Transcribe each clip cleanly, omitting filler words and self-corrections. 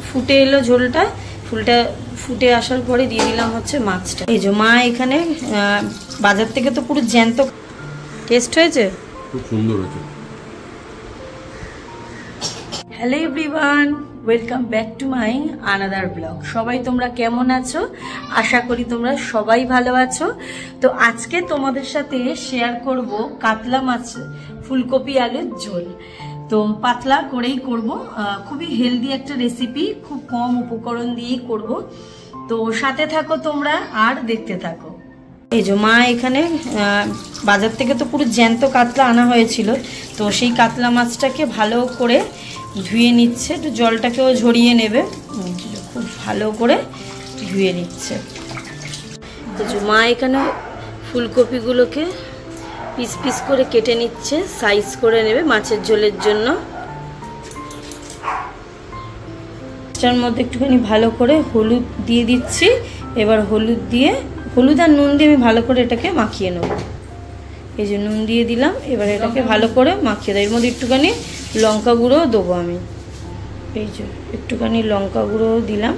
ফুটে এলো ঝোলটা, ফুটে আসার পরে দিয়ে দিলাম হচ্ছে মাছটা। এই যে মা এখানে বাজার থেকে তো পুরো জ্যান্ত। টেস্ট হয়েছে, খুব সুন্দর হয়েছে। Hello everyone, welcome back to my another blog. সবাই তোমরা কেমন আছো? আশা করি তোমরা সবাই ভালো আছো। তো আজকে তোমাদের সাথে শেয়ার করব কাতলা মাছ ফুলকপি আলুর ঝোল। তো পাতলা করেই করব, খুবই হেলদি একটা রেসিপি, খুব কম উপকরণ দিয়েই করব। তো সাথে থাকো তোমরা আর দেখতে থাকো। এই যে মা এখানে বাজার থেকে তো পুরো জ্যান্ত কাতলা আনা হয়েছিল, তো সেই কাতলা মাছটাকে ভালো করে ধুয়ে নিচ্ছে, একটু জলটাকেও ঝরিয়ে নেবে, খুব ভালো করে ধুয়ে নিচ্ছে। তো মা এখানে ফুলকপিগুলোকে পিস পিস করে কেটে নিচ্ছে, সাইজ করে নেবে মাছের ঝোলের জন্য। তার মধ্যে একটুখানি ভালো করে হলুদ দিয়ে দিচ্ছি। এবার হলুদ আর নুন দিয়ে আমি ভালো করে এটাকে মাখিয়ে নেব। এই যে নুন দিয়ে দিলাম, এবার এটাকে ভালো করে মাখিয়ে দেবো। এর মধ্যে একটুখানি লঙ্কা গুঁড়োও দেবো আমি। এই যে একটুখানি লঙ্কা গুঁড়োও দিলাম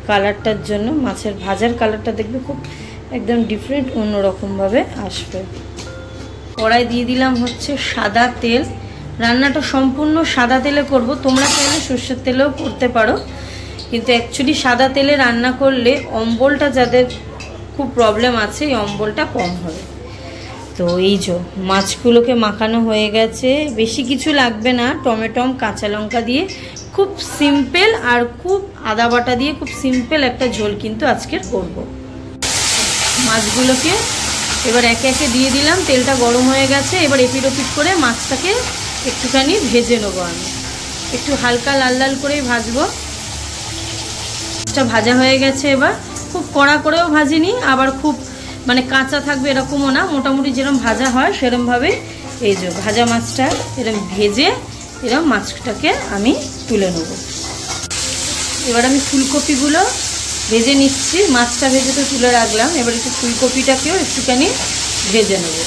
কালারটার জন্য। মাছের ভাজার কালারটা দেখবে খুব একদম ডিফারেন্ট, অন্যরকমভাবে আসবে। কড়াই দিয়ে দিলাম হচ্ছে সাদা তেল। রান্নাটা সম্পূর্ণ সাদা তেলে করব, তোমরা চাইলে সর্ষের তেলেও করতে পারো, কিন্তু অ্যাকচুয়ালি সাদা তেলে রান্না করলে অম্বলটা যাদের খুব প্রবলেম আছে, এই অম্বলটা কম হবে। তো এই যে মাছগুলোকে মাখানো হয়ে গেছে, বেশি কিছু লাগবে না, টমেটো কাঁচা লঙ্কা দিয়ে খুব সিম্পল আর খুব আদা বাটা দিয়ে খুব সিম্পল একটা ঝোল কিন্তু আজকের করব। মাছগুলোকে এবার একে একে দিয়ে দিলাম, তেলটা গরম হয়ে গেছে। এবার এপিট ওপিট করে মাছটাকে একটুখানি ভেজে নেবো আমি, একটু হালকা লাল লাল করেই ভাজবো। মাছটা ভাজা হয়ে গেছে, এবার খুব কড়া করেও ভাজিনি, আবার খুব মানে কাঁচা থাকবে এরকমও না, মোটামুটি যেরকম ভাজা হয় সেরকমভাবে এই যে ভাজা মাছটা এরকম ভেজে এরকম মাছটাকে আমি তুলে নেব। এবার আমি ফুলকপিগুলো ভেজে নিচ্ছি, মাছটা ভেজে তো তুলে রাখলাম, এবার একটু ফুলকপিটাকেও একটুখানি ভেজে নেব।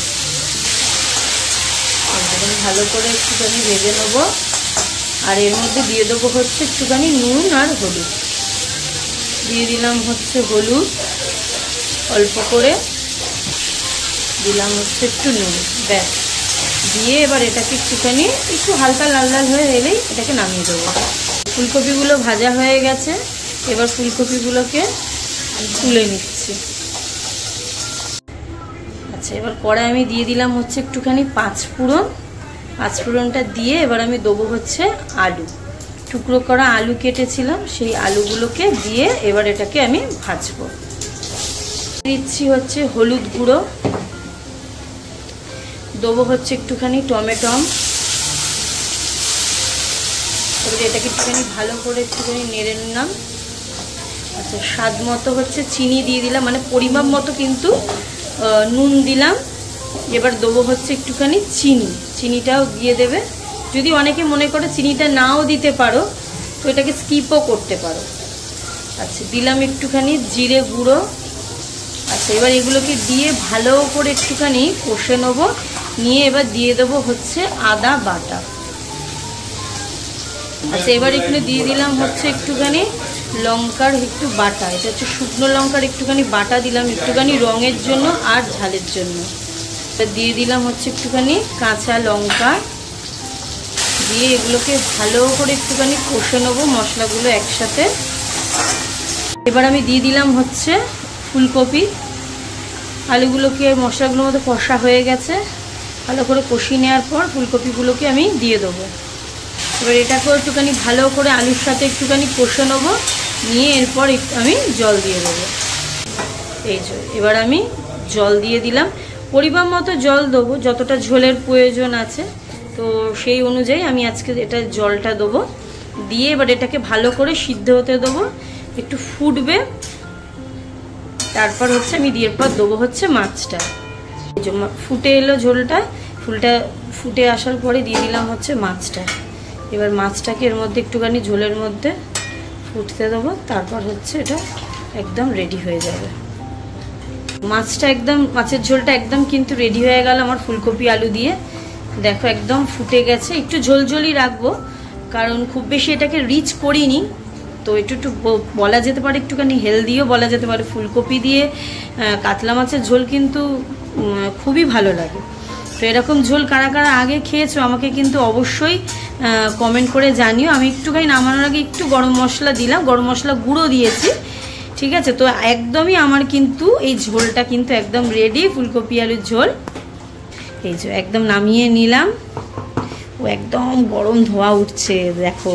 ভালো করে একটুখানি ভেজে নেব, আর এর মধ্যে দিয়ে দেবো হচ্ছে একটুখানি নুন আর হলুদ। দিয়ে দিলাম হচ্ছে হলুদ অল্প করে, দিলাম হচ্ছে একটু নুন, ব্যাস। দিয়ে এবার এটাকে একটু হালকা লাল লাল হয়ে এলেই এটাকে নামিয়ে দেবো। ফুলকপিগুলো ভাজা হয়ে গেছে, এবার ফুলকপিগুলোকে তুলে নিচ্ছি। আচ্ছা, এবার কড়াই আমি দিয়ে দিলাম হচ্ছে একটুখানি পাঁচফোড়নটা দিয়ে এবার আমি দেবো হচ্ছে আলু, টুকরো করা আলু কেটেছিলাম, সেই আলুগুলোকে দিয়ে এবার এটাকে আমি ভাজবো। দিচ্ছি হচ্ছে হলুদ গুঁড়ো, দেবো হচ্ছে একটুখানি টমেটো, এবার এটাকে একটুখানি ভালো করে একটুখানি নেড়ে নিলাম। আচ্ছা, স্বাদ মতো হচ্ছে চিনি দিয়ে দিলাম, মানে পরিমাপ মতো কিন্তু নুন দিলাম। এবার দেবো হচ্ছে একটুখানি চিনিটাও দিয়ে দেবে, যদি অনেকে মনে করে চিনিটা নাও দিতে পারো তো এটাকে স্কিপও করতে পারো। আচ্ছা, দিলাম একটুখানি জিরে গুঁড়ো। আচ্ছা, এবার এগুলোকে দিয়ে ভালো করে একটুখানি কষে নেবো, নিয়ে এবার দিয়ে দেবো হচ্ছে আদা বাটা। আচ্ছা, এবার এখানে দিয়ে দিলাম হচ্ছে একটুখানি লঙ্কার একটু বাটা, এটা হচ্ছে শুকনো লঙ্কার একটুখানি বাটা দিলাম, একটুখানি রঙের জন্য আর ঝালের জন্য। এবার দিয়ে দিলাম হচ্ছে একটুখানি কাঁচা লঙ্কা, দিয়ে এগুলোকে ভালো করে একটুখানি কষে নেবো মশলাগুলো একসাথে। এবার আমি দিয়ে দিলাম হচ্ছে ফুলকপি, আলুগুলোকে মশলাগুলোর মধ্যে কষা হয়ে গেছে, ভালো করে কষিয়ে নেওয়ার পর ফুলকপিগুলোকে আমি দিয়ে দেবো। এবার এটাকেও একটুখানি ভালো করে আলুর সাথে একটুখানি কষে নেবো, নিয়ে এরপর আমি জল দিয়ে দেবো। এই যে এবার আমি জল দিয়ে দিলাম, পরিমাণ মতো জল দেবো, যতটা ঝোলের প্রয়োজন আছে তো সেই অনুযায়ী আমি আজকে এটা জলটা দেবো। দিয়ে এবার এটাকে ভালো করে সিদ্ধ হতে দেবো, একটু ফুটবে, তারপর হচ্ছে আমি দিয়ে পর দেবো হচ্ছে মাছটা। এই যে ফুটে এলো ঝোলটা, ফুটে আসার পরে দিয়ে দিলাম হচ্ছে মাছটা। এবার মাছটাকে এর মধ্যে একটুখানি ঝোলের মধ্যে ফুটতে দেবো, তারপর হচ্ছে এটা একদম রেডি হয়ে যাবে। মাছের ঝোলটা একদম কিন্তু রেডি হয়ে গেল আমার ফুলকপি আলু দিয়ে। দেখো একদম ফুটে গেছে, একটু ঝোলঝোলই রাখবো, কারণ খুব বেশি এটাকে রিচ করিনি, তো একটু বলা যেতে পারে একটুখানি হেলদিও বলা যেতে পারে। ফুলকপি দিয়ে কাতলা মাছের ঝোল কিন্তু খুবই ভালো লাগে। তো এরকম ঝোল কারা কারা আগে খেয়েছো আমাকে কিন্তু অবশ্যই কমেন্ট করে জানিও। আমি একটুখানি নামানোর আগে একটু গরম মশলা দিলাম, গরম মশলা গুঁড়ো দিয়েছি, ঠিক আছে। তো একদমই আমার কিন্তু এই ঝোলটা কিন্তু একদম রেডি, ফুলকপি আলুর ঝোল। এই যে একদম নামিয়ে নিলাম, ও একদম গরম ধোঁয়া উঠছে দেখো।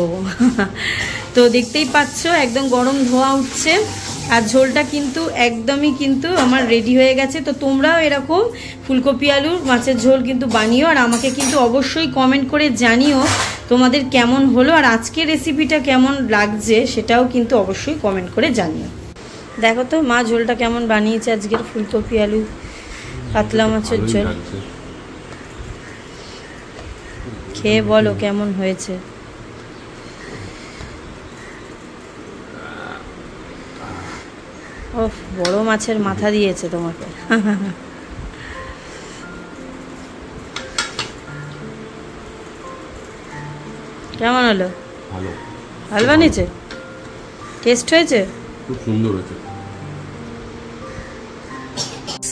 তো দেখতেই পাচ্ছ একদম গরম ধোঁয়া উঠছে, আর ঝোলটা কিন্তু একদমই কিন্তু আমার রেডি হয়ে গেছে। তো তোমরাও এরকম ফুলকপি আলুর মাছের ঝোল কিন্তু বানিও, আর আমাকে কিন্তু অবশ্যই কমেন্ট করে জানিও তোমাদের কেমন হলো, আর আজকের রেসিপিটা কেমন লাগছে সেটাও কিন্তু অবশ্যই কমেন্ট করে জানিও। দেখো তো মা ঝোলটা কেমন বানিয়েছে আজকের ফুলকপি আলু কাতলা মাছের ঝোল, খেয়ে বলো কেমন হয়েছে। ও বড় মাছের মাথা দিয়েছে তোমাকে। কেমন হলো? ভালো, ভালো বানিয়েছে, টেস্ট হয়েছে, খুব সুন্দর হয়েছে।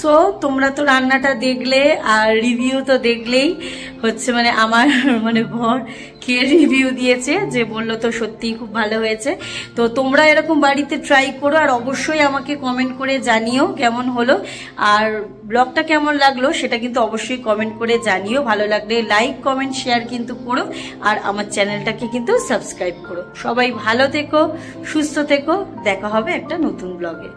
সো তোমরা তো রান্নাটা দেখলে আর রিভিউ তো দেখলেই হচ্ছে, মানে আমার মানে বর খেয়ে রিভিউ দিয়েছে, যে বললো তো সত্যিই খুব ভালো হয়েছে। তো তোমরা এরকম বাড়িতে ট্রাই করো, আর অবশ্যই আমাকে কমেন্ট করে জানিও কেমন হলো, আর ব্লগটা কেমন লাগলো সেটা কিন্তু অবশ্যই কমেন্ট করে জানিও। ভালো লাগলে লাইক কমেন্ট শেয়ার কিন্তু করো, আর আমার চ্যানেলটাকে কিন্তু সাবস্ক্রাইব করো। সবাই ভালো থেকো, সুস্থ থেকো, দেখা হবে একটা নতুন ব্লগে।